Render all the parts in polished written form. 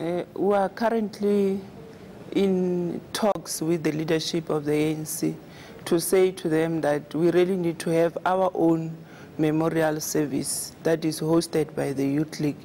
We are currently in talks with the leadership of the ANC to say to them that we really need to have our own memorial service that is hosted by the Youth League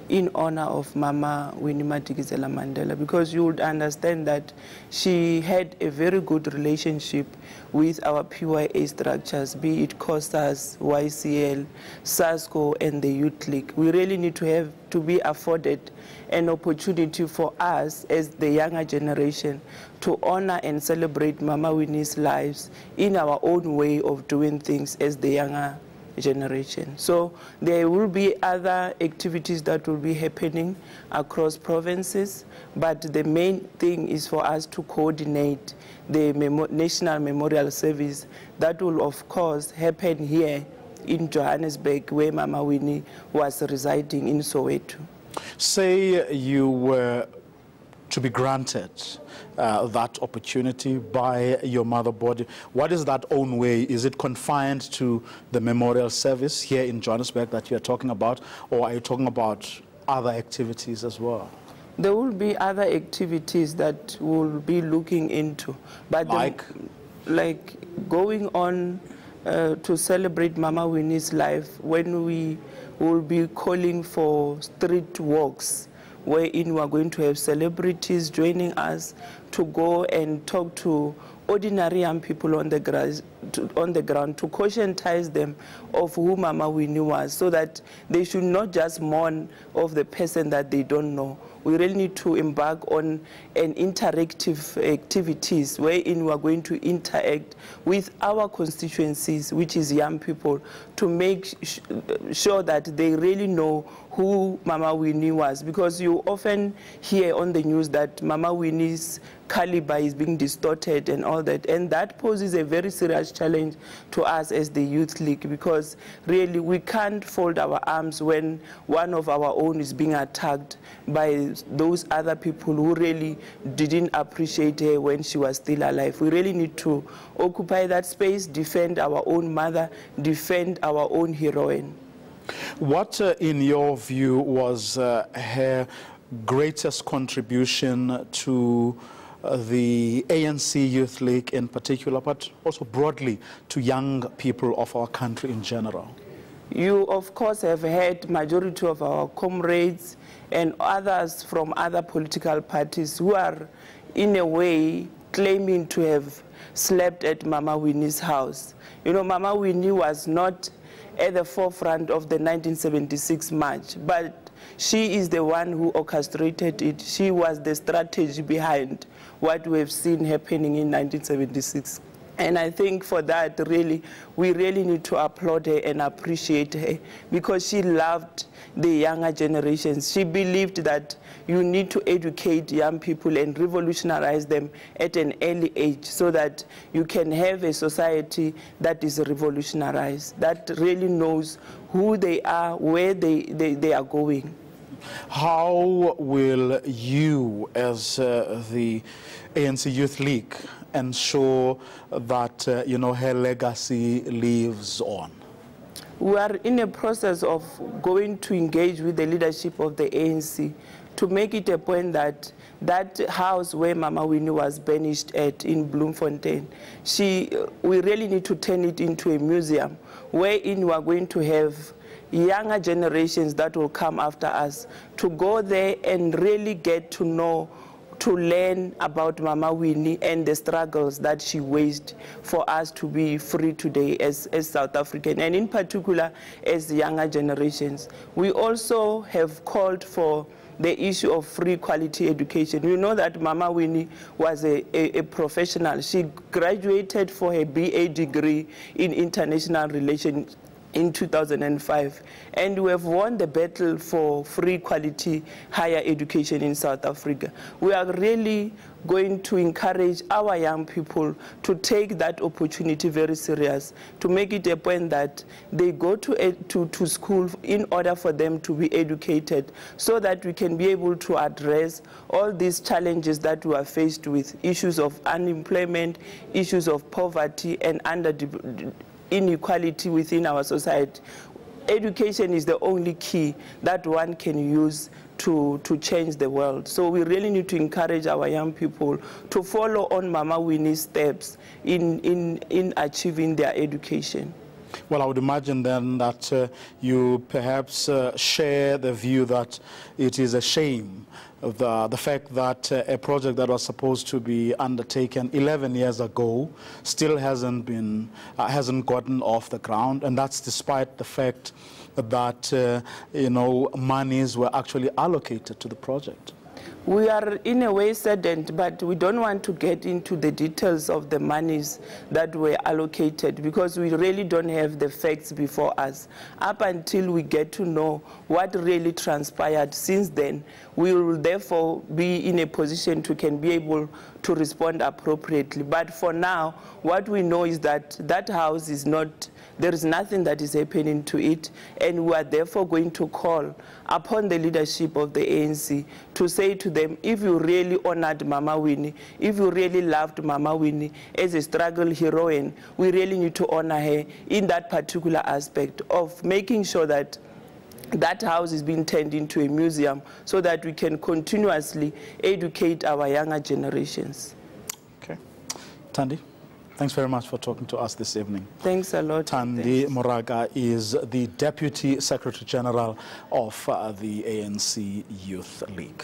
in honor of Mama Winnie Mandela, because you would understand that she had a very good relationship with our PYA structures, be it COSAS, YCL, SASCO, and the Youth League. We really need to be afforded an opportunity for us as the younger generation to honor and celebrate Mama Winnie's lives in our own way of doing things as the younger generation. So there will be other activities that will be happening across provinces, but the main thing is for us to coordinate the National Memorial Service that will of course happen here in Johannesburg, where Mama Winnie was residing in Soweto. Say you were to be granted that opportunity by your mother body. What is that own way? Is it confined to the memorial service here in Johannesburg that you're talking about, or are you talking about other activities as well? There will be other activities that we'll be looking into. But like going on to celebrate Mama Winnie's life, when we will be calling for street walks, wherein we are going to have celebrities joining us to go and talk to ordinary young people on the ground to conscientize them of who Mama Winnie was, so that they should not just mourn of the person that they don't know. We really need to embark on an interactive activities wherein we are going to interact with our constituencies, which is young people, to make sure that they really know who Mama Winnie was. Because you often hear on the news that Mama Winnie's caliber is being distorted and all that, and that poses a very serious challenge to us as the Youth League, because really we can't fold our arms when one of our own is being attacked by those other people who really didn't appreciate her when she was still alive. We really need to occupy that space, defend our own mother, defend our own heroine. What, in your view, was her greatest contribution to the ANC Youth League in particular, but also broadly to young people of our country in general? You, of course, have heard majority of our comrades and others from other political parties who are, in a way, claiming to have slept at Mama Winnie's house. You know, Mama Winnie was not at the forefront of the 1976 march, but she is the one who orchestrated it. She was the strategy behind what we have seen happening in 1976. And I think for that, really, we really need to applaud her and appreciate her, because she loved the younger generations. She believed that you need to educate young people and revolutionize them at an early age so that you can have a society that is revolutionized, that really knows who they are, where they are going. How will you, as the ANC Youth League, ensure that you know, her legacy lives on? We are in a process of going to engage with the leadership of the ANC to make it a point that that house where Mama Winnie was banished at in Bloemfontein, we really need to turn it into a museum wherein we are going to have younger generations that will come after us to go there and really get to know, to learn about Mama Winnie and the struggles that she waged for us to be free today as South African, and in particular as younger generations. We also have called for the issue of free quality education. We know that Mama Winnie was a professional. She graduated for her BA degree in international relations in 2005, and we have won the battle for free quality higher education in South Africa. We are really going to encourage our young people to take that opportunity very serious, to make it a point that they go to school in order for them to be educated, so that we can be able to address all these challenges that we are faced with, issues of unemployment, issues of poverty, and inequality within our society. Education is the only key that one can use to change the world. So we really need to encourage our young people to follow on Mama Winnie's steps in achieving their education. Well, I would imagine then that you perhaps share the view that it is a shame of the fact that a project that was supposed to be undertaken 11 years ago still hasn't gotten off the ground, and that's despite the fact that monies were actually allocated to the project. We are in a way saddened, but we don't want to get into the details of the monies that were allocated because we really don't have the facts before us. Up until we get to know what really transpired since then, we will therefore be in a position to be able to respond appropriately. But for now, what we know is that that house is not, there is nothing that is happening to it, and we are therefore going to call upon the leadership of the ANC to say to them, if you really honored Mama Winnie, if you really loved Mama Winnie as a struggle heroine, we really need to honor her in that particular aspect of making sure that that house is being turned into a museum so that we can continuously educate our younger generations. Okay. Thandi, thanks very much for talking to us this evening. Thanks a lot. Thandi Moraka is the Deputy Secretary General of the ANC Youth League.